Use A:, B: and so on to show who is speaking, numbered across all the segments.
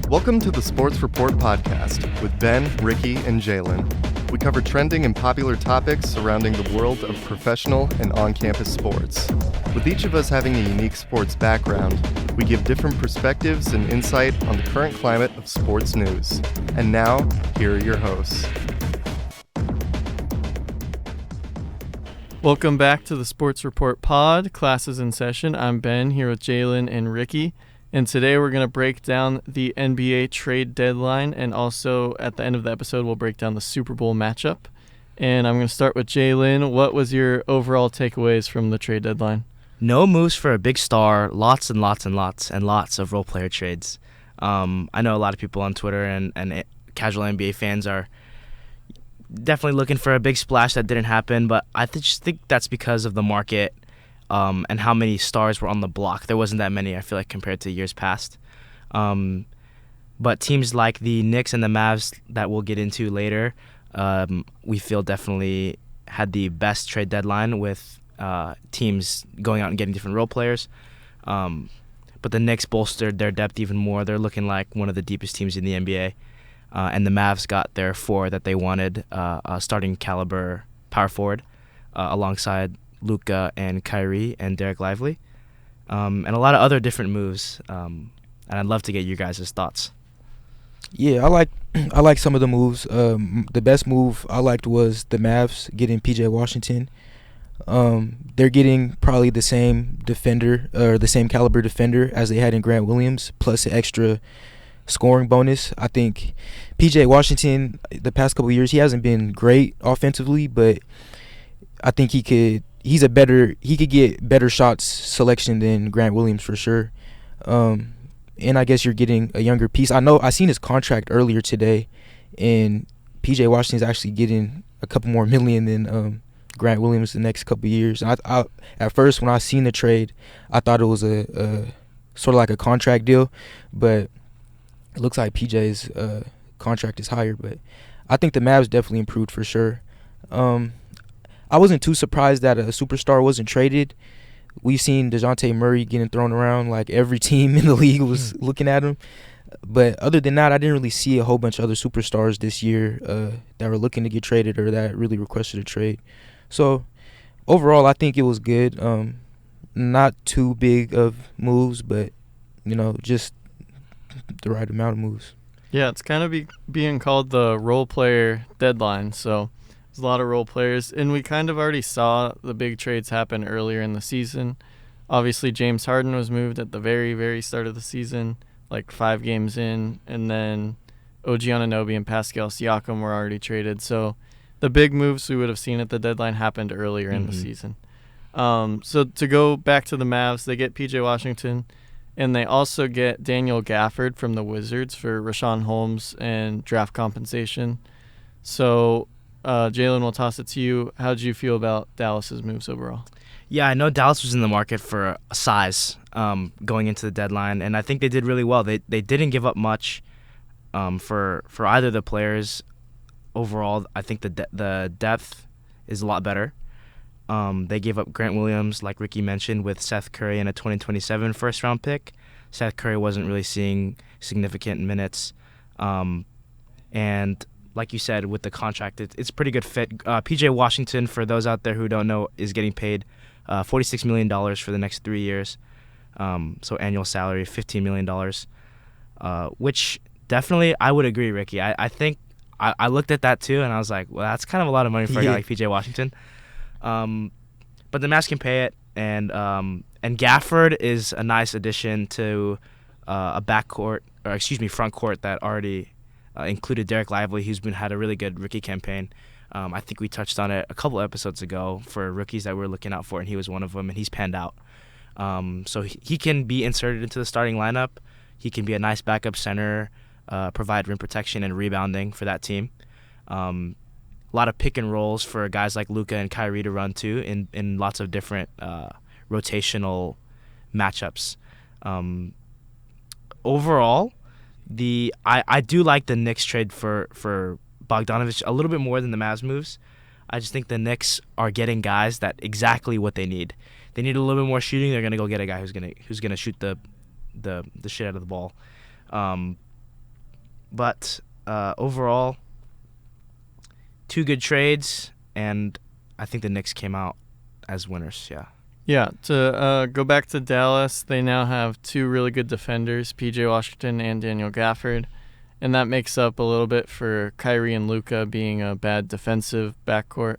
A: Welcome to the Sports Report podcast with Ben, Ricky, and Jalen. We cover trending and popular topics surrounding the world of professional and on-campus sports. With each of us having a unique sports background, we give different perspectives and insight on the current climate of sports news. And now, here are your hosts.
B: Welcome back to the Sports Report pod. Class is in session. I'm Ben here with Jalen and Ricky. And today we're going to break down the NBA trade deadline, and also at the end of the episode we'll break down the Super Bowl matchup. And I'm going to start with Jalen. What was your overall takeaways from the trade deadline?
C: No moves for a big star, lots and lots of role player trades. I know a lot of people on Twitter and casual NBA fans are definitely looking for a big splash that didn't happen, but I just think that's because of the market. And how many stars were on the block. There wasn't that many, I feel like, compared to years past. But teams like the Knicks and the Mavs that we'll get into later, we feel definitely had the best trade deadline with teams going out and getting different role players. But the Knicks bolstered their depth even more. They're looking like one of the deepest teams in the NBA. And the Mavs got their four that they wanted, starting caliber power forward alongside Luka and Kyrie and Derek Lively, and a lot of other different moves. And I'd love to get you guys' thoughts.
D: Yeah, I like some of the moves. The best move I liked was the Mavs getting PJ Washington. They're getting probably the same defender or the same caliber defender as they had in Grant Williams, plus an extra scoring bonus. I think PJ Washington, the past couple of years, he hasn't been great offensively, but I think he could get better shots selection than Grant Williams for sure. And I guess you're getting a younger piece. I seen his contract earlier today, and PJ Washington's actually getting a couple more million than Grant Williams the next couple of years. And I at first when I seen the trade, I thought it was a sort of like a contract deal, but it looks like PJ's contract is higher. But I think the Mavs definitely improved for sure. I wasn't too surprised that a superstar wasn't traded. We've seen DeJounte Murray getting thrown around like every team in the league was looking at him. But other than that, I didn't really see a whole bunch of other superstars this year that were looking to get traded or that really requested a trade. So overall, I think it was good. Not too big of moves, but, just the right amount of moves.
B: Yeah, it's kind of being called the role player deadline, so a lot of role players, and we kind of already saw the big trades happen earlier in the season. Obviously, James Harden was moved at the very, very start of the season, like 5 games in, and then OG Anunoby and Pascal Siakam were already traded. So the big moves we would have seen at the deadline happened earlier in the season. So to go back to the Mavs, they get PJ Washington, and they also get Daniel Gafford from the Wizards for Rashawn Holmes and draft compensation. So Jalen, we'll toss it to you. How did you feel about Dallas's moves overall?
C: Yeah, I know Dallas was in the market for a size going into the deadline, and I think they did really well. They didn't give up much for either of the players. Overall, I think the depth is a lot better. They gave up Grant Williams, like Ricky mentioned, with Seth Curry and a 2027 first-round pick. Seth Curry wasn't really seeing significant minutes, and like you said, with the contract, it's a pretty good fit. PJ Washington, for those out there who don't know, is getting paid $46 million for the next 3 years. So annual salary, $15 million, which definitely I would agree, Ricky. I think I looked at that too, and I was like, well, that's kind of a lot of money for a guy like PJ Washington. But the Mavs can pay it, and Gafford is a nice addition to a front court that already included Derek Lively, who's had a really good rookie campaign. I think we touched on it a couple episodes ago for rookies that we're looking out for, and he was one of them, and he's panned out. So he can be inserted into the starting lineup. He can be a nice backup center, provide rim protection and rebounding for that team. A lot of pick and rolls for guys like Luka and Kyrie to run to in lots of different rotational matchups. Overall, I do like the Knicks trade for Bogdanovich a little bit more than the Mavs moves. I just think the Knicks are getting guys that exactly what they need. They need a little bit more shooting. They're gonna go get a guy who's gonna shoot the shit out of the ball. But overall, 2 good trades, and I think the Knicks came out as winners. Yeah.
B: Yeah, to go back to Dallas, they now have 2 really good defenders, P.J. Washington and Daniel Gafford, and that makes up a little bit for Kyrie and Luka being a bad defensive backcourt.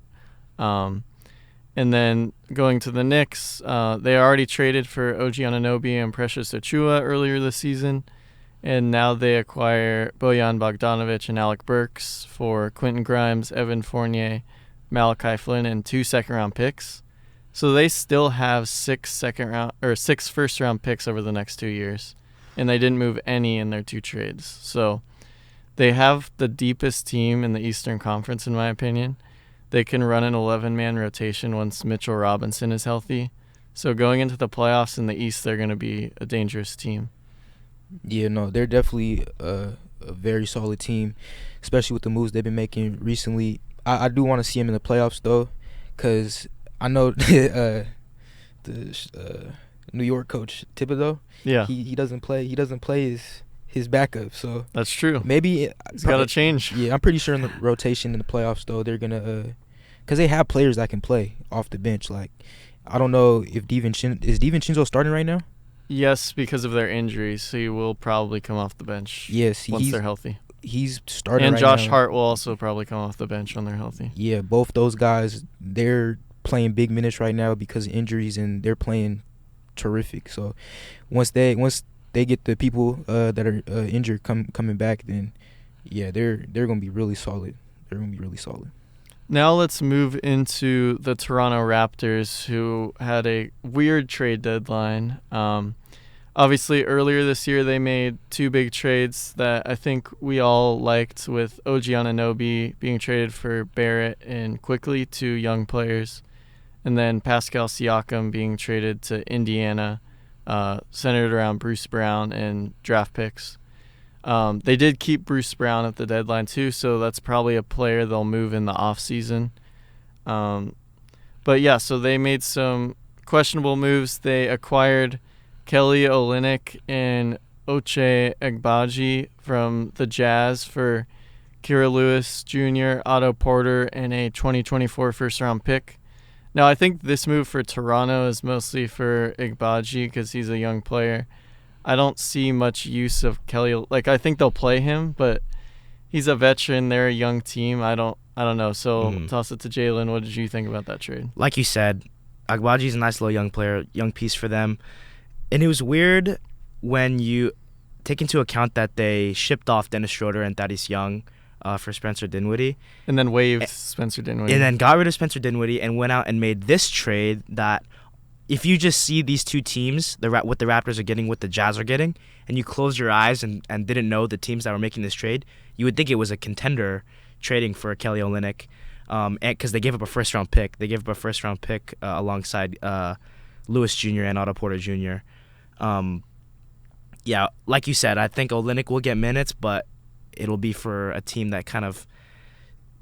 B: And then going to the Knicks, they already traded for OG Anunoby and Precious Achiuwa earlier this season, and now they acquire Bojan Bogdanovic and Alec Burks for Quentin Grimes, Evan Fournier, Malachi Flynn, and 2 second-round picks. So they still have 6 first-round picks over the next 2 years, and they didn't move any in their 2 trades. So they have the deepest team in the Eastern Conference, in my opinion. They can run an 11-man rotation once Mitchell Robinson is healthy. So going into the playoffs in the East, they're going to be a dangerous team.
D: Yeah, no, they're definitely a very solid team, especially with the moves they've been making recently. I do want to see them in the playoffs, though, because I know the New York coach Thibodeau.
B: Yeah,
D: he doesn't play. He doesn't play his backup. So
B: that's true.
D: Maybe
B: it's got to change.
D: Yeah, I'm pretty sure in the rotation in the playoffs though they're gonna because they have players that can play off the bench. Like I don't know if is DiVincenzo starting right now.
B: Yes, because of their injuries, so he will probably come off the bench.
D: Yes,
B: once they're healthy.
D: He's starting.
B: And
D: right
B: Josh
D: now.
B: Hart will also probably come off the bench when they're healthy.
D: Yeah, both those guys, they're playing big minutes right now because of injuries, and they're playing terrific. So once they get the people that are injured coming back, then yeah, they're gonna be really solid. They're gonna be really solid.
B: Now let's move into the Toronto Raptors, who had a weird trade deadline. Obviously, earlier this year, they made 2 big trades that I think we all liked, with OG Anunoby being traded for Barrett and Quickly, 2 young players, and then Pascal Siakam being traded to Indiana, centered around Bruce Brown and draft picks. They did keep Bruce Brown at the deadline, too, so that's probably a player they'll move in the offseason. But, yeah, so they made some questionable moves. They acquired Kelly Olynyk and Ochai Agbaji from the Jazz for Kira Lewis Jr., Otto Porter, and a 2024 first-round pick. Now, I think this move for Toronto is mostly for Agbaji because he's a young player. I don't see much use of Kelly. Like, I think they'll play him, but he's a veteran. They're a young team. I don't know. So toss it to Jalen. What did you think about that trade?
C: Like you said, Agbaji's a nice little young player, young piece for them. And it was weird when you take into account that they shipped off Dennis Schroeder and Thaddeus Young for Spencer Dinwiddie.
B: And then waived Spencer Dinwiddie.
C: And then got rid of Spencer Dinwiddie and went out and made this trade that if you just see these 2 teams, what the Raptors are getting, what the Jazz are getting, and you close your eyes and didn't know the teams that were making this trade, you would think it was a contender trading for Kelly Olynyk because they gave up a first-round pick. They gave up a first-round pick alongside Lewis Jr. and Otto Porter Jr., yeah, like you said, I think Olynyk will get minutes, but it'll be for a team that kind of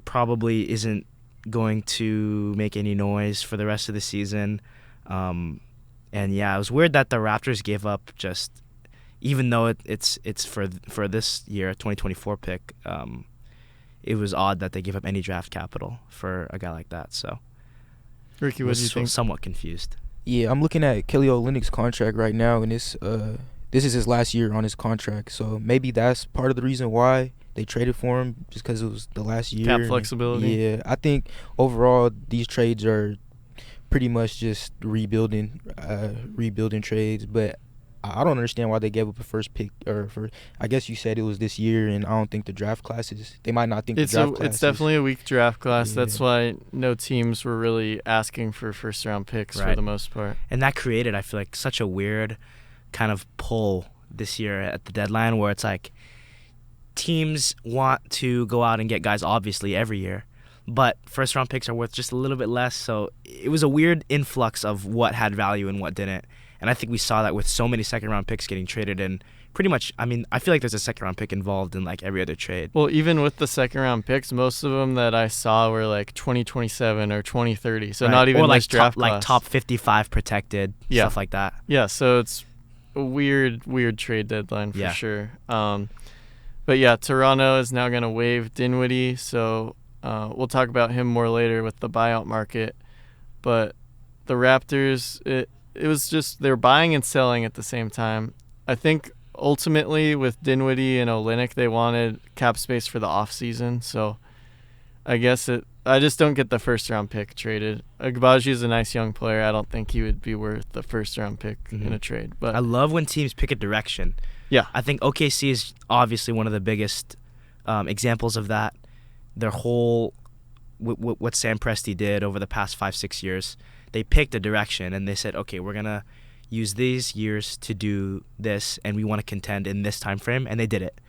C: probably isn't going to make any noise for the rest of the season. And yeah, it was weird that the Raptors gave up just, even though it's for this year, a 2024 pick. It was odd that they gave up any draft capital for a guy like that. So,
B: Ricky, what do you think?
C: Somewhat confused.
D: Yeah, I'm looking at Kelly Olynyk's contract right now, and this is his last year on his contract. So maybe that's part of the reason why they traded for him, just because it was the last year.
B: Cap flexibility.
D: Yeah, I think overall these trades are pretty much just rebuilding trades. But I don't understand why they gave up a first pick, I guess you said it was this year, and I don't think the draft classes. They might not think
B: it's definitely a weak draft class. Yeah. That's why no teams were really asking for first-round picks for the most part.
C: And that created, I feel like, such a weird kind of pull this year at the deadline, where it's like teams want to go out and get guys obviously every year, but first-round picks are worth just a little bit less. So it was a weird influx of what had value and what didn't. And I think we saw that with so many second-round picks getting traded, and pretty much, I mean, I feel like there's a second-round pick involved in like every other trade.
B: Well, even with the second-round picks, most of them that I saw were like 2027 or 2030, so not even this draft class.
C: Like top 55 protected, stuff like that.
B: Yeah, so it's a weird trade deadline for sure. But yeah, Toronto is now going to waive Dinwiddie, so we'll talk about him more later with the buyout market. But the Raptors, it was just they're buying and selling at the same time. I think ultimately with Dinwiddie and Olynyk, they wanted cap space for the offseason, so I guess I just don't get the first-round pick traded. Agbaji is a nice young player. I don't think he would be worth the first-round pick in a trade. But
C: I love when teams pick a direction.
B: Yeah.
C: I think OKC is obviously one of the biggest examples of that. Their whole what Sam Presti did over the past 5-6 years, they picked a direction and they said, okay, we're going to use these years to do this and we want to contend in this time frame, and they did it.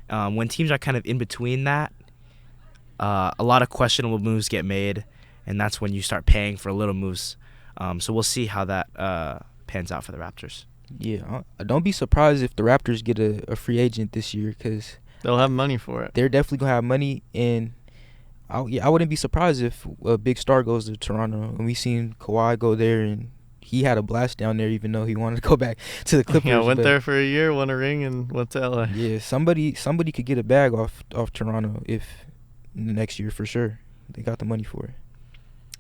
C: When teams are kind of in between that, a lot of questionable moves get made, and that's when you start paying for little moves. So we'll see how that pans out for the Raptors.
D: Yeah, don't be surprised if the Raptors get a free agent this year, because
B: they'll have money for it.
D: They're definitely going to have money, and I wouldn't be surprised if a big star goes to Toronto. And we seen Kawhi go there, and he had a blast down there, even though he wanted to go back to the Clippers.
B: Yeah, went there for a year, won a ring, and went to LA.
D: Yeah, somebody could get a bag off Toronto if next year for sure. They got the money for it.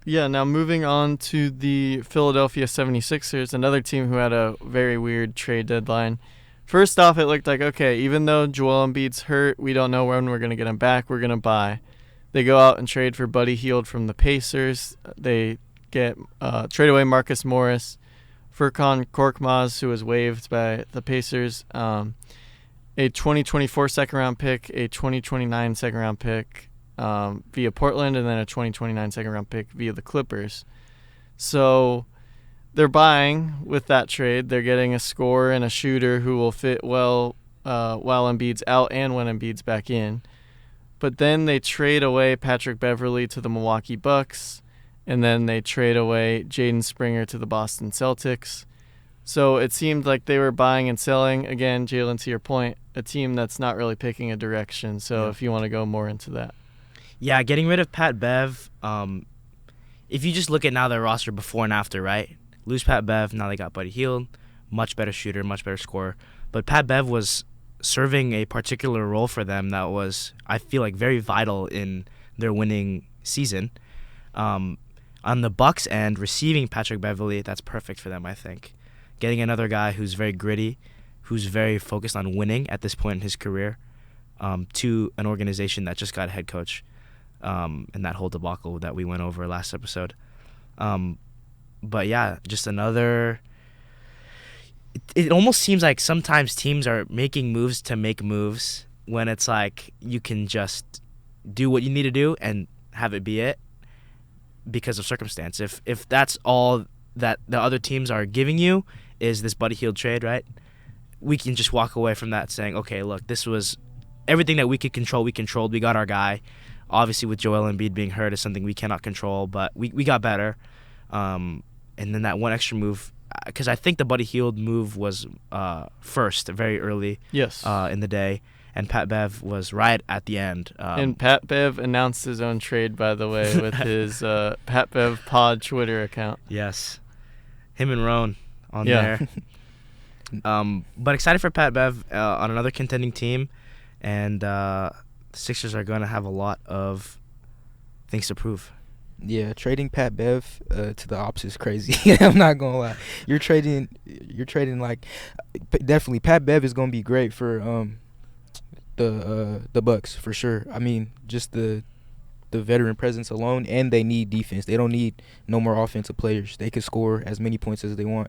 B: Yeah, now moving on to the Philadelphia 76ers, another team who had a very weird trade deadline. First off, it looked like, okay, even though Joel Embiid's hurt, we don't know when we're going to get him back, we're going to buy. They go out and trade for Buddy Hield from the Pacers. They get trade away Marcus Morris, Furkan Korkmaz, who was waived by the Pacers, a 2024 second-round pick, a 2029 second-round pick, via Portland, and then a 2029 second-round pick via the Clippers. So they're buying with that trade. They're getting a scorer and a shooter who will fit well while Embiid's out and when Embiid's back in. But then they trade away Patrick Beverley to the Milwaukee Bucks, and then they trade away Jaden Springer to the Boston Celtics. So it seemed like they were buying and selling. Again, Jalen, to your point, a team that's not really picking a direction. So if you want to go more into that.
C: Yeah, getting rid of Pat Bev, if you just look at now their roster before and after, right? Lose Pat Bev, now they got Buddy Hield, much better shooter, much better scorer. But Pat Bev was serving a particular role for them that was, I feel like, very vital in their winning season. On the Bucks end, receiving Patrick Beverley, that's perfect for them, I think. Getting another guy who's very gritty, who's very focused on winning at this point in his career, to an organization that just got a head coach. And that whole debacle that we went over last episode. But yeah, just another... It almost seems like sometimes teams are making moves to make moves when it's like you can just do what you need to do and have it be it because of circumstance. If that's all that the other teams are giving you is this Buddy Hield trade, right? We can just walk away from that saying, okay, look, this was everything that we could control, we controlled. We got our guy. Obviously, with Joel Embiid being hurt is something we cannot control, but we got better. And then that one extra move, because I think the Buddy Hield move was first, very early in the day, and Pat Bev was right at the end.
B: And Pat Bev announced his own trade, by the way, with his Pat Bev Pod Twitter account.
C: Yes. Him and Roan on there. But excited for Pat Bev on another contending team, and the Sixers are going to have a lot of things to prove.
D: Yeah, trading Pat Bev to the Ops is crazy. I'm not gonna lie. You're trading like definitely Pat Bev is gonna be great for the Bucks for sure. I mean, just the veteran presence alone, and they need defense. They don't need no more offensive players. They could score as many points as they want.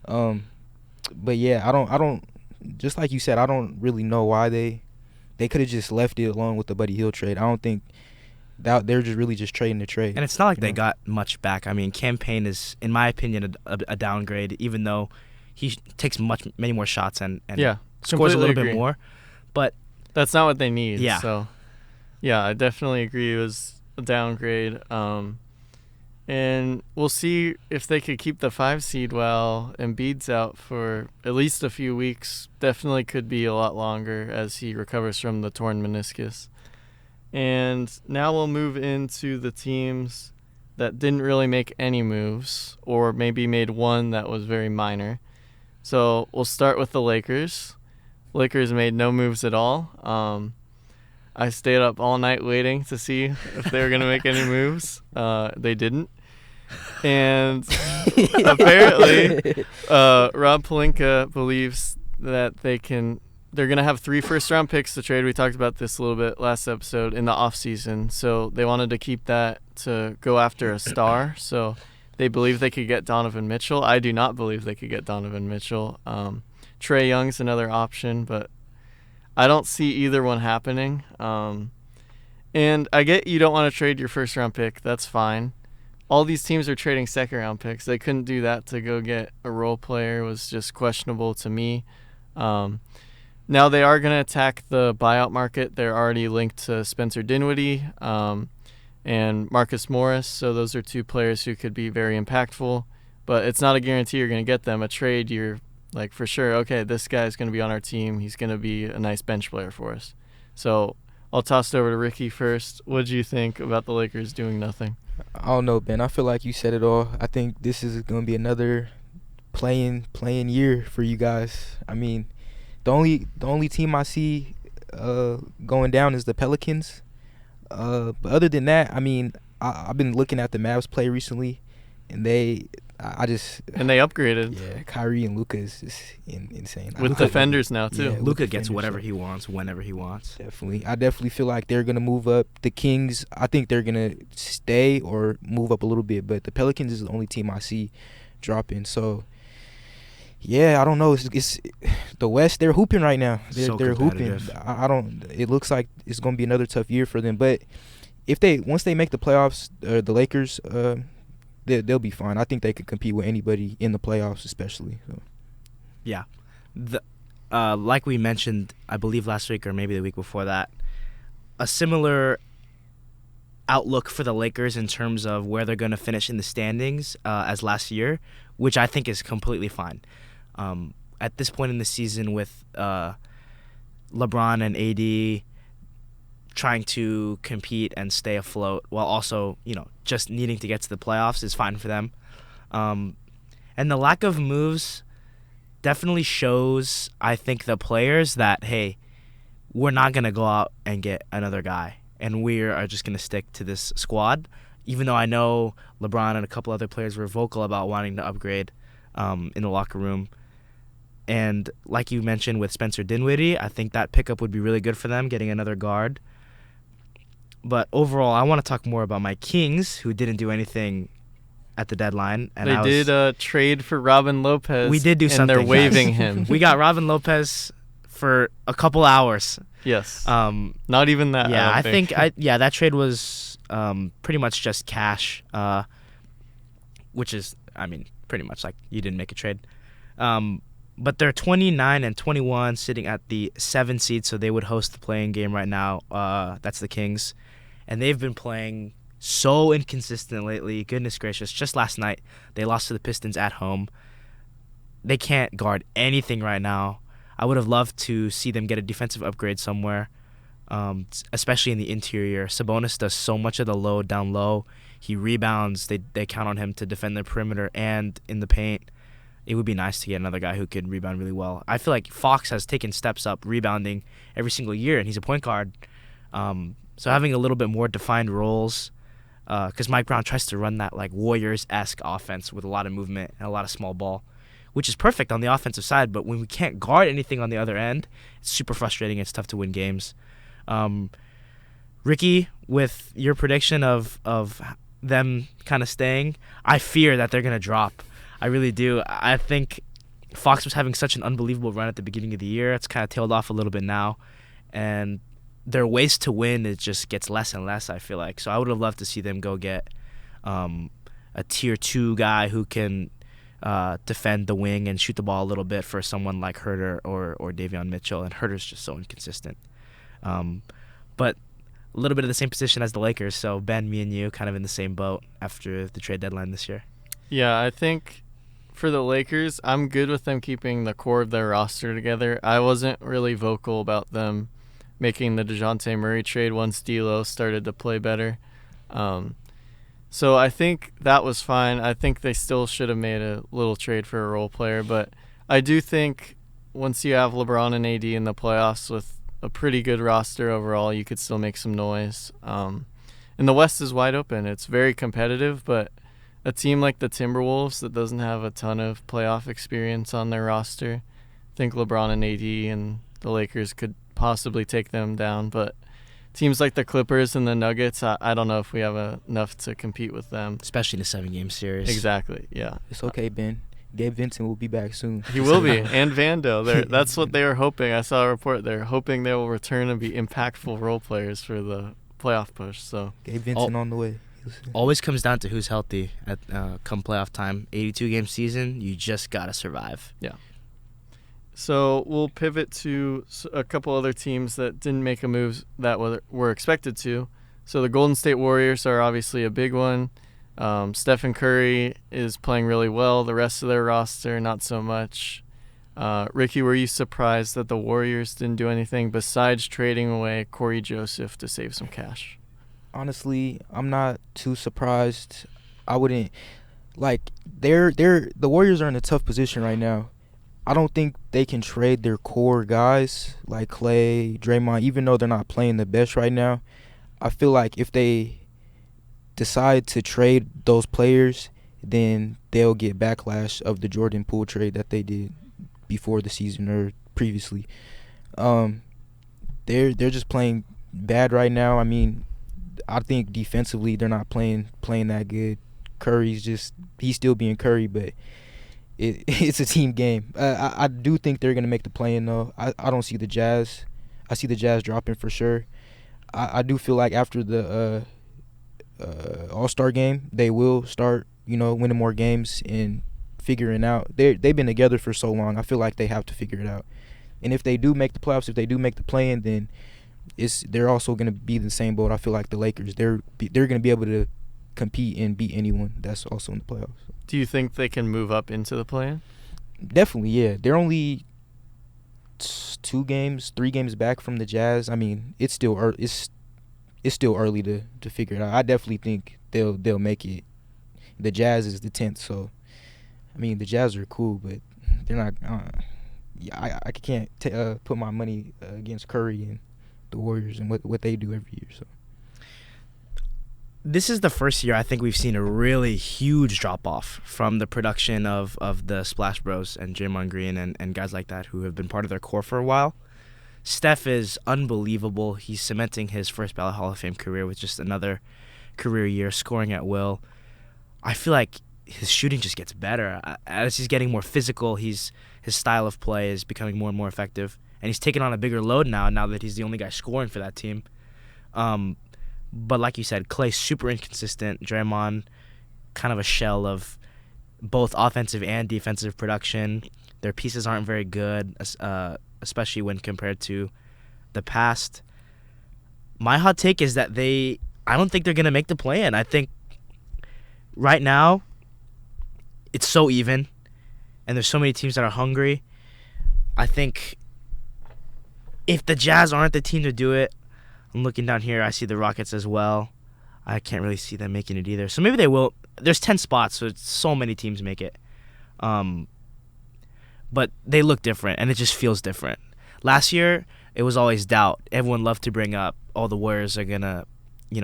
D: But yeah, I don't just like you said, I don't really know why they could have just left it alone with the Buddy Hield trade. I don't think that they're just really just trading the trade.
C: And it's not like they got much back. I mean, Cam Payne is, in my opinion, a downgrade, even though he takes many more shots and scores a little bit more. But
B: that's not what they need.
C: Yeah.
B: So, yeah, I definitely agree. It was a downgrade. And we'll see if they could keep the 5 seed while Embiid's out for at least a few weeks. Definitely could be a lot longer as he recovers from the torn meniscus. And now we'll move into the teams that didn't really make any moves, or maybe made one that was very minor. So we'll start with the Lakers. Lakers made no moves at all. I stayed up all night waiting to see if they were going to make any moves. They didn't. And apparently, Rob Pelinka believes that they're going to have 3 first-round picks to trade. We talked about this a little bit last episode in the offseason. So they wanted to keep that to go after a star. So they believe they could get Donovan Mitchell. I do not believe they could get Donovan Mitchell. Trae Young's another option, but I don't see either one happening. And I get you don't want to trade your first-round pick. That's fine. All these teams are trading second-round picks. They couldn't do that to go get a role player. It was just questionable to me. Now they are going to attack the buyout market. They're already linked to Spencer Dinwiddie and Marcus Morris. So those are 2 players who could be very impactful. But it's not a guarantee you're going to get them. A trade, you're like for sure, okay, this guy's going to be on our team. He's going to be a nice bench player for us. So I'll toss it over to Ricky first. What do you think about the Lakers doing nothing?
D: I don't know, Ben. I feel like you said it all. I think this is going to be another playing year for you guys. I mean, the only team I see going down is the Pelicans. But other than that, I mean, I've been looking at the Mavs play recently, and they upgraded. Yeah, Kyrie and Luka is just insane.
B: With defenders now too.
D: Yeah,
C: Luka gets whatever he wants whenever he wants.
D: Definitely. I definitely feel like they're gonna move up. The Kings, I think they're gonna stay or move up a little bit, but the Pelicans is the only team I see dropping. So yeah, I don't know. It's the West. They're hooping right now. They're hooping. I don't. It looks like it's gonna be another tough year for them. But once they make the playoffs, the Lakers, they'll be fine. I think they could compete with anybody in the playoffs, especially. So.
C: Yeah, like we mentioned, I believe last week or maybe the week before that, a similar outlook for the Lakers in terms of where they're going to finish in the standings as last year, which I think is completely fine. At this point in the season with LeBron and AD trying to compete and stay afloat while also, just needing to get to the playoffs is fine for them. And the lack of moves definitely shows, I think, the players that, hey, we're not going to go out and get another guy, and we are just going to stick to this squad, even though I know LeBron and a couple other players were vocal about wanting to upgrade in the locker room. And like you mentioned with Spencer Dinwiddie, I think that pickup would be really good for them, getting another guard. But overall, I want to talk more about my Kings, who didn't do anything at the deadline. And
B: they did trade for Robin Lopez.
C: We did do something.
B: And they're waiving him.
C: We got Robin Lopez for a couple hours.
B: Yes. Not even that.
C: Yeah,
B: I think
C: that trade was pretty much just cash, which is, pretty much like you didn't make a trade. But they're 29 and 21, sitting at the 7th seed, so they would host the play-in game right now. That's the Kings. And they've been playing so inconsistent lately. Goodness gracious. Just last night, they lost to the Pistons at home. They can't guard anything right now. I would have loved to see them get a defensive upgrade somewhere, especially in the interior. Sabonis does so much of the load down low. He rebounds. They count on him to defend the perimeter and in the paint. It would be nice to get another guy who could rebound really well. I feel like Fox has taken steps up rebounding every single year, and he's a point guard. So having a little bit more defined roles, because Mike Brown tries to run that like Warriors-esque offense with a lot of movement and a lot of small ball, which is perfect on the offensive side. But when we can't guard anything on the other end, it's super frustrating. It's tough to win games. Ricky, with your prediction of them kind of staying, I fear that they're going to drop. I really do. I think Fox was having such an unbelievable run at the beginning of the year. It's kind of tailed off a little bit now. And their ways to win, it just gets less and less, I feel like. So I would have loved to see them go get a tier 2 guy who can defend the wing and shoot the ball a little bit for someone like Herter or Davion Mitchell. And Herter's just so inconsistent. But a little bit of the same position as the Lakers. So Ben, me and you kind of in the same boat after the trade deadline this year.
B: Yeah, I think for the Lakers, I'm good with them keeping the core of their roster together. I wasn't really vocal about them making the DeJounte Murray trade once D'Lo started to play better. So I think that was fine. I think they still should have made a little trade for a role player, but I do think once you have LeBron and AD in the playoffs with a pretty good roster overall, you could still make some noise. And the West is wide open. It's very competitive, but a team like the Timberwolves that doesn't have a ton of playoff experience on their roster, I think LeBron and AD and the Lakers could possibly take them down. But teams like the Clippers and the Nuggets, I don't know if we have enough to compete with them.
C: Especially in a 7-game series.
B: Exactly, yeah.
D: It's okay, Ben. Gabe Vincent will be back soon.
B: He will be, and Vando. That's what they were hoping. I saw a report. They're hoping they will return and be impactful role players for the playoff push. So
D: Gabe Vincent on the way.
C: Always comes down to who's healthy at come playoff time. 82-game season, you just got to survive.
B: Yeah. So we'll pivot to a couple other teams that didn't make a move that were expected to. So the Golden State Warriors are obviously a big one. Stephen Curry is playing really well. The rest of their roster, not so much. Ricky, were you surprised that the Warriors didn't do anything besides trading away Corey Joseph to save some cash?
D: Honestly, I'm not too surprised. I wouldn't the Warriors are in a tough position right now. I don't think they can trade their core guys like Klay, Draymond, even though they're not playing the best right now. I feel like if they decide to trade those players, then they'll get backlash of the Jordan Poole trade that they did before the season or previously. They're just playing bad right now. I mean, I think defensively they're not playing that good. Curry's he's still being Curry, but it's a team game. I do think they're gonna make the play-in though. I don't see the Jazz. I see the Jazz dropping for sure. I do feel like after the All-Star game, they will start, winning more games and figuring out. They've been together for so long. I feel like they have to figure it out. And if they do make the playoffs, if they do make the play-in, then they're also going to be in the same boat. I feel like the Lakers, they're going to be able to compete and beat anyone that's also in the playoffs.
B: Do you think they can move up into the play-in?
D: Definitely, yeah. They're only 3 games back from the Jazz. I mean, it's still early to figure it out. I definitely think they'll make it. The Jazz is the 10th, so I mean the Jazz are cool, but they're not. I can't put my money against Curry and the Warriors and what they do every year. So
C: this is the first year I think we've seen a really huge drop-off from the production of the Splash Bros and Draymond Green and guys like that who have been part of their core for a while. Steph is unbelievable. He's cementing his first ballot Hall of Fame career with just another career year, scoring at will. I feel like his shooting just gets better. As he's getting more physical, his style of play is becoming more and more effective. And he's taking on a bigger load now that he's the only guy scoring for that team. But like you said, Klay super inconsistent. Draymond, kind of a shell of both offensive and defensive production. Their pieces aren't very good, especially when compared to the past. My hot take is that I don't think they're going to make the play-in. I think right now it's so even, and there's so many teams that are hungry. I think if the Jazz aren't the team to do it, I'm looking down here, I see the Rockets as well. I can't really see them making it either. So maybe they will. There's 10 spots, so it's so many teams make it. But they look different, and it just feels different. Last year, it was always doubt. Everyone loved to bring up, the Warriors are going to,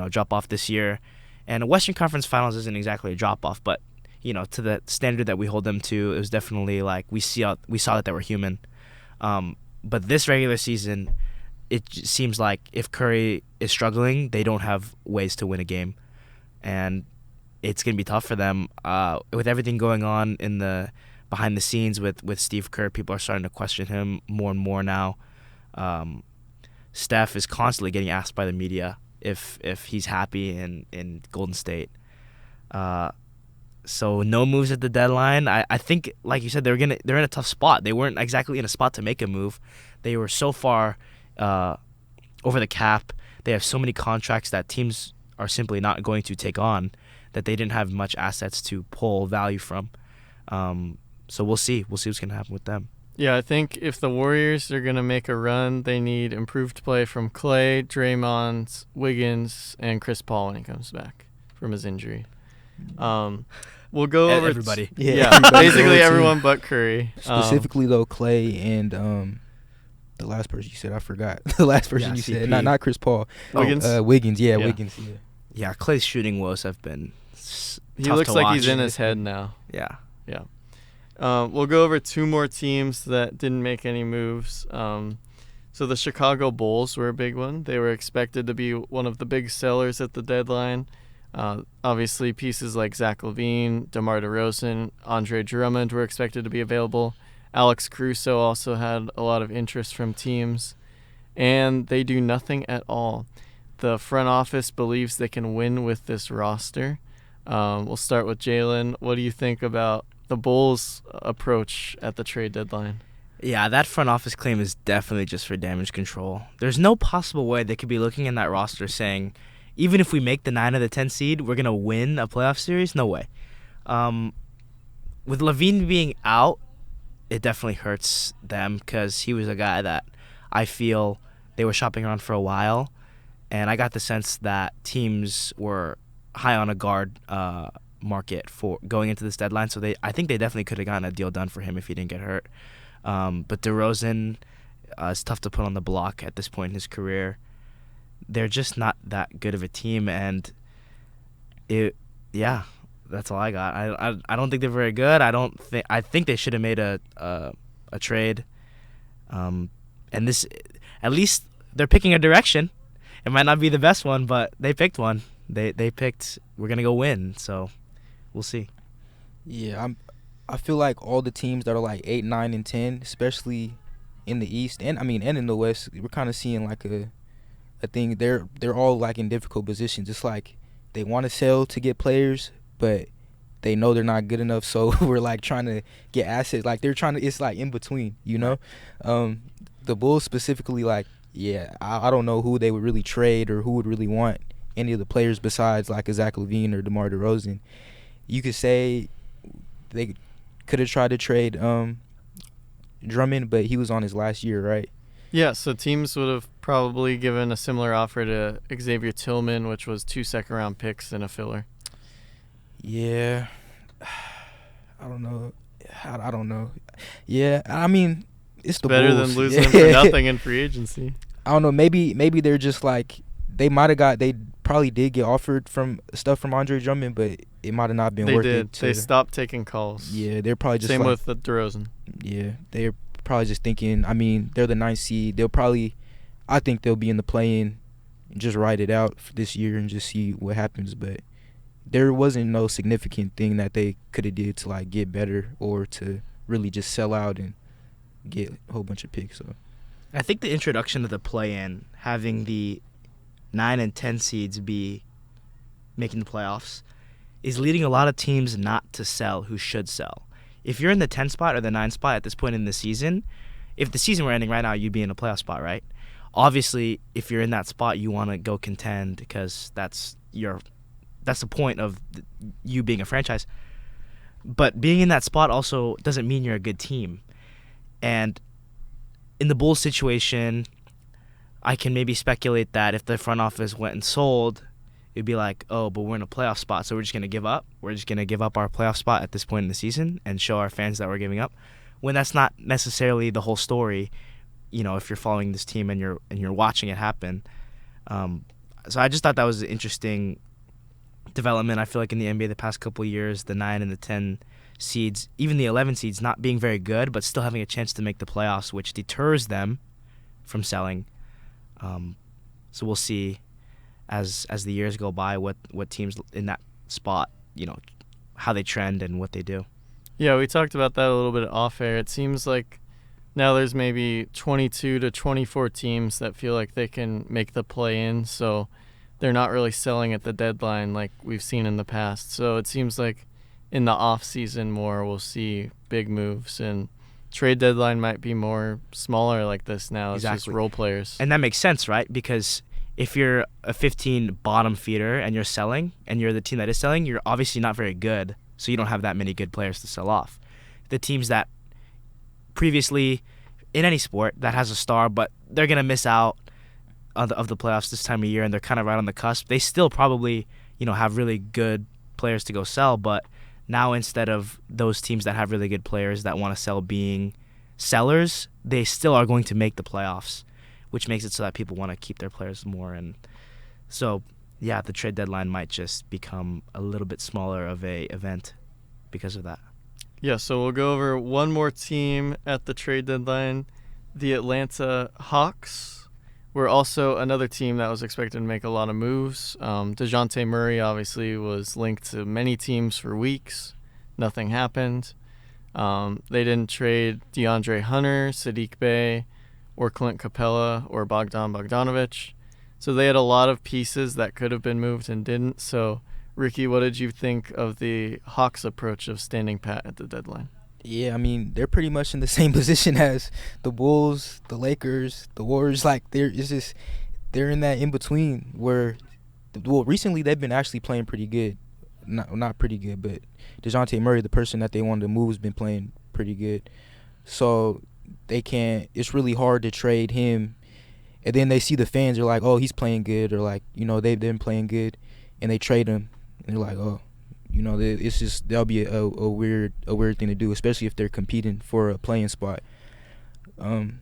C: drop off this year. And a Western Conference Finals isn't exactly a drop-off, but, to the standard that we hold them to, it was definitely like we saw that they were human. But this regular season, it seems like if Curry is struggling, they don't have ways to win a game. And it's going to be tough for them. With everything going on in the behind the scenes with Steve Kerr, people are starting to question him more and more now. Steph is constantly getting asked by the media if he's happy in Golden State. So no moves at the deadline. I think, like you said, they're in a tough spot. They weren't exactly in a spot to make a move. They were so far over the cap. They have so many contracts that teams are simply not going to take on, that they didn't have much assets to pull value from. So we'll see. We'll see what's going to happen with them.
B: Yeah, I think if the Warriors are going to make a run, they need improved play from Klay, Draymond, Wiggins, and Chris Paul when he comes back from his injury. We'll go over
C: everybody.
B: Yeah,
D: everybody.
B: basically
D: Team.
B: everyone but Curry.
D: Specifically though, Clay and the last person you said, I forgot. The last person you said,
C: CP.
D: not Chris Paul.
B: Wiggins.
D: Wiggins. Yeah,
B: Yeah.
D: Wiggins. Yeah.
C: Yeah, Clay's shooting woes have been
B: He
C: tough
B: looks
C: to
B: like
C: watch.
B: he's in his head now.
C: Yeah.
B: We'll go over two more teams that didn't make any moves. So the Chicago Bulls were a big one. They were expected to be one of the big sellers at the deadline. Obviously, pieces like Zach LaVine, DeMar DeRozan, Andre Drummond were expected to be available. Alex Caruso also had a lot of interest from teams. And they do nothing at all. The front office believes they can win with this roster. We'll start with Jalen. What do you think about the Bulls' approach at the trade deadline?
C: Yeah, that front office claim is definitely just for damage control. There's no possible way they could be looking in that roster saying, even if we make the 9 or the 10 seed, we're going to win a playoff series? No way. With LaVine being out, it definitely hurts them because he was a guy that I feel they were shopping around for a while. And I got the sense that teams were high on a guard market for going into this deadline. So I think they definitely could have gotten a deal done for him if he didn't get hurt. But DeRozan is tough to put on the block at this point in his career. They're just not that good of a team, and that's all I got. I don't think they're very good. I think they should have made a trade. And this, at least they're picking a direction. It might not be the best one, but they picked one. They picked we're gonna go win. So we'll see.
D: Yeah, I feel like all the teams that are like 8, 9, and 10, especially in the East and in the West, we're kind of seeing like a thing. They're all like in difficult positions. It's like they want to sell to get players, but they know they're not good enough. So we're like trying to get assets. Like they're trying to. It's like in between, you know. The Bulls specifically, like I don't know who they would really trade or who would really want any of the players besides like a Zach LaVine or DeMar DeRozan. You could say they could have tried to trade Drummond, but he was on his last year, right?
B: Yeah, so teams would have probably given a similar offer to Xavier Tillman, which was 2 second-round picks and a filler.
D: Yeah. I don't know. I don't know. Yeah, I mean, it's the
B: better
D: Bulls.
B: than losing him for nothing in free agency.
D: I don't know. Maybe they're just like they probably did get offered from stuff from Andre Drummond, but it might have not been worth it.
B: They stopped taking calls.
D: Yeah, they're probably just
B: same with the DeRozan.
D: Yeah, they're probably just thinking. I mean, they're the 9th seed. I think they'll be in the play-in and just ride it out for this year and just see what happens. But there wasn't no significant thing that they could have did to like get better or to really just sell out and get a whole bunch of picks. So
C: I think the introduction of the play-in, having the 9 and 10 seeds be making the playoffs, is leading a lot of teams not to sell who should sell. If you're in the 10 spot or the 9 spot at this point in the season, if the season were ending right now, you'd be in a playoff spot, right? Obviously, if you're in that spot, you want to go contend because that's the point of you being a franchise. But being in that spot also doesn't mean you're a good team. And in the Bulls situation, I can maybe speculate that if the front office went and sold, it'd be like, oh, but we're in a playoff spot, so we're just going to give up. We're just going to give up our playoff spot at this point in the season and show our fans that we're giving up. When that's not necessarily the whole story, you know, if you're following this team and you're watching it happen. So I just thought that was an interesting development. I feel like in the NBA the past couple of years, the 9 and the 10 seeds, even the 11 seeds, not being very good, but still having a chance to make the playoffs, which deters them from selling. So we'll see as the years go by what teams in that spot, you know, how they trend and what they do.
B: Yeah, we talked about that a little bit off air. It seems like now there's maybe 22 to 24 teams that feel like they can make the play-in, so they're not really selling at the deadline like we've seen in the past. So it seems like in the off-season more we'll see big moves, and trade deadline might be more smaller like this now. It's just role players.
C: And that makes sense, right? Because if you're a 15 bottom feeder and you're selling, and you're the team that is selling, you're obviously not very good, so you don't have that many good players to sell off. The teams that previously, in any sport, that has a star, but they're going to miss out of the playoffs this time of year, and they're kind of right on the cusp, they still probably, you know, have really good players to go sell, but Now, instead of those teams that have really good players that want to sell being sellers, they still are going to make the playoffs, which makes it so that people want to keep their players more. And so, yeah, the trade deadline might just become a little bit smaller of a event because of that.
B: Yeah, so we'll go over one more team at the trade deadline. The Atlanta Hawks were also another team that was expected to make a lot of moves. DeJounte Murray obviously was linked to many teams for weeks. Nothing happened. They didn't trade DeAndre Hunter, Sadiq Bey, or Clint Capella, or Bogdan Bogdanovic. So they had a lot of pieces that could have been moved and didn't. So, Ricky, what did you think of the Hawks' approach of standing pat at the deadline?
D: Yeah, I mean, they're pretty much in the same position as the Bulls, the Lakers, the Warriors. Like, they're in that in-between where, well, recently they've been actually playing pretty good. Not pretty good, but DeJounte Murray, the person that they wanted to move, has been playing pretty good. So it's really hard to trade him. And then they see the fans are like, oh, he's playing good, or like, they've been playing good, and they trade him. And they're like, oh. It's just that'll be a weird thing to do, especially if they're competing for a playing spot.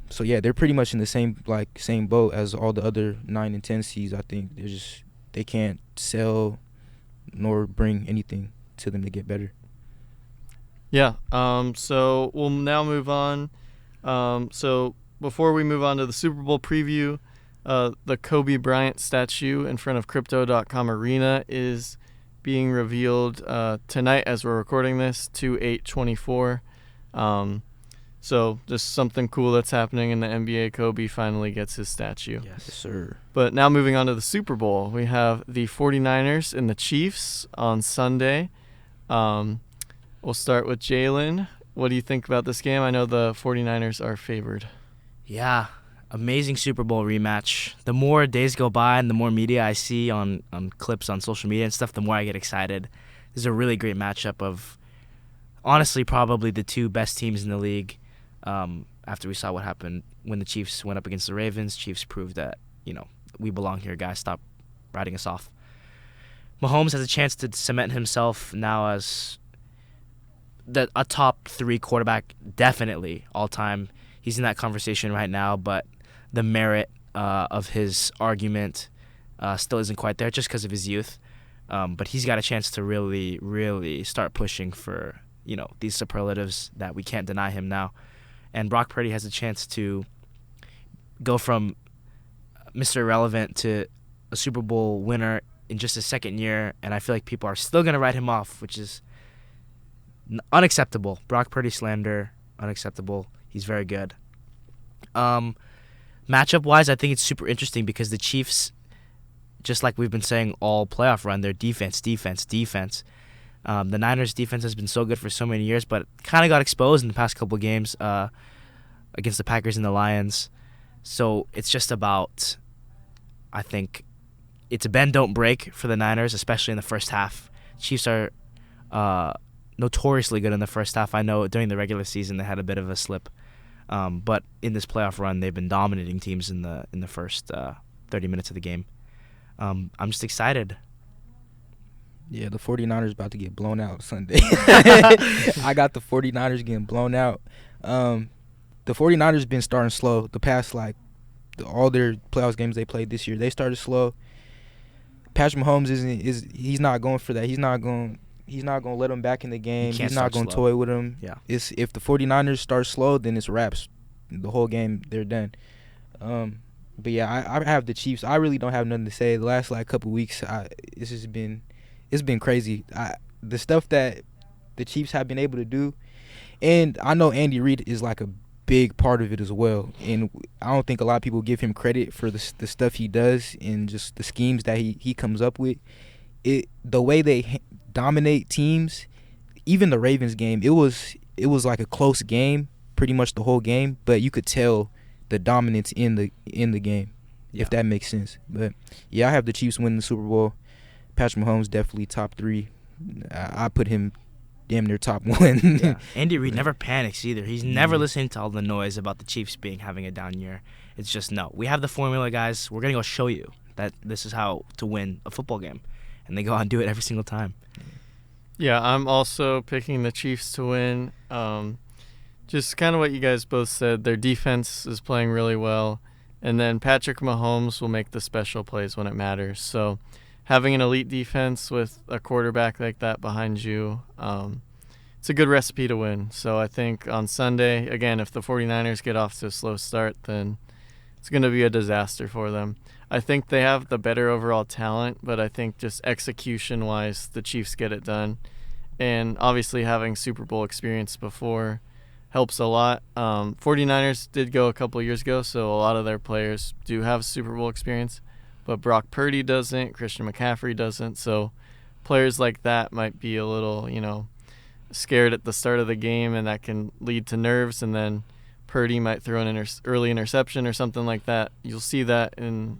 D: So yeah, they're pretty much in the same boat as all the other 9 and 10 seeds. I think they can't sell nor bring anything to them to get better.
B: Yeah. So we'll now move on. So before we move on to the Super Bowl preview, the Kobe Bryant statue in front of Crypto.com Arena is being revealed tonight as we're recording this, 2/8/24. So just something cool that's happening in the NBA. Kobe finally gets his statue.
C: Yes,
D: sir.
B: But now moving on to the Super Bowl, we have the 49ers and the Chiefs on Sunday. We'll start with Jalen. What do you think about this game? I know the 49ers are favored.
C: Yeah, amazing Super Bowl rematch. The more days go by and the more media I see on clips on social media and stuff, the more I get excited. This is a really great matchup of, honestly, probably the two best teams in the league. After we saw what happened when the Chiefs went up against the Ravens, Chiefs proved that, we belong here, guys. Stop writing us off. Mahomes has a chance to cement himself now as a top 3 quarterback, definitely all time. He's in that conversation right now, but the merit of his argument still isn't quite there just because of his youth. But he's got a chance to really, really start pushing for, these superlatives that we can't deny him now. And Brock Purdy has a chance to go from Mr. Irrelevant to a Super Bowl winner in just his second year, and I feel like people are still going to write him off, which is unacceptable. Brock Purdy slander, unacceptable. He's very good. Matchup-wise, I think it's super interesting because the Chiefs, just like we've been saying all playoff run, their defense. The Niners' defense has been so good for so many years, but kind of got exposed in the past couple of games against the Packers and the Lions. So it's just about, I think, it's a bend, don't break for the Niners, especially in the first half. Chiefs are notoriously good in the first half. I know during the regular season they had a bit of a slip. But in this playoff run, they've been dominating teams in the first 30 minutes of the game. I'm just excited.
D: Yeah, the 49ers about to get blown out Sunday. I got the 49ers getting blown out. The 49ers been starting slow. The past, all their playoffs games they played this year, they started slow. Patrick Mahomes he's not going for that. He's not going to let him back in the game. He's not going to toy with him.
C: Yeah.
D: If the 49ers start slow, then it's wraps. The whole game, they're done. But yeah, I have the Chiefs. I really don't have nothing to say. The last couple weeks, it's been crazy. The stuff that the Chiefs have been able to do, and I know Andy Reid is a big part of it as well. And I don't think a lot of people give him credit for the stuff he does and just the schemes that he comes up with. The way they dominate teams, even the Ravens game, it was like a close game, pretty much the whole game, but you could tell the dominance in the game, if that makes sense. But yeah, I have the Chiefs winning the Super Bowl. Patrick Mahomes definitely top 3. I put him damn near top 1.
C: Yeah. Andy Reid never panics either. He's never listening to all the noise about the Chiefs having a down year. It's just, no, we have the formula, guys. We're going to go show you that this is how to win a football game. And they go out and do it every single time.
B: Yeah, I'm also picking the Chiefs to win. Just kind of what you guys both said. Their defense is playing really well. And then Patrick Mahomes will make the special plays when it matters. So having an elite defense with a quarterback like that behind you, it's a good recipe to win. So I think on Sunday, again, if the 49ers get off to a slow start, then it's going to be a disaster for them. I think they have the better overall talent, but I think just execution-wise, the Chiefs get it done. And obviously having Super Bowl experience before helps a lot. 49ers did go a couple years ago, so a lot of their players do have Super Bowl experience, but Brock Purdy doesn't, Christian McCaffrey doesn't, so players like that might be a little, scared at the start of the game, and that can lead to nerves, and then Purdy might throw an early interception or something like that. You'll see that in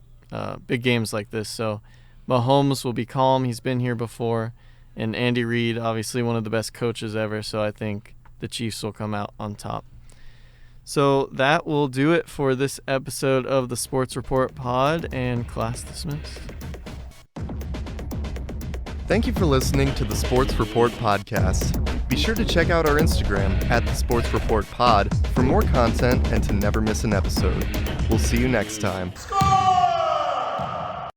B: big games like this. So Mahomes will be calm. He's been here before. And Andy Reid, obviously one of the best coaches ever. So I think the Chiefs will come out on top. So that will do it for this episode of the Sports Report Pod, and class dismissed.
A: Thank you for listening to the Sports Report Podcast. Be sure to check out our Instagram at the Sports Report Pod for more content and to never miss an episode. We'll see you next time.
E: Score!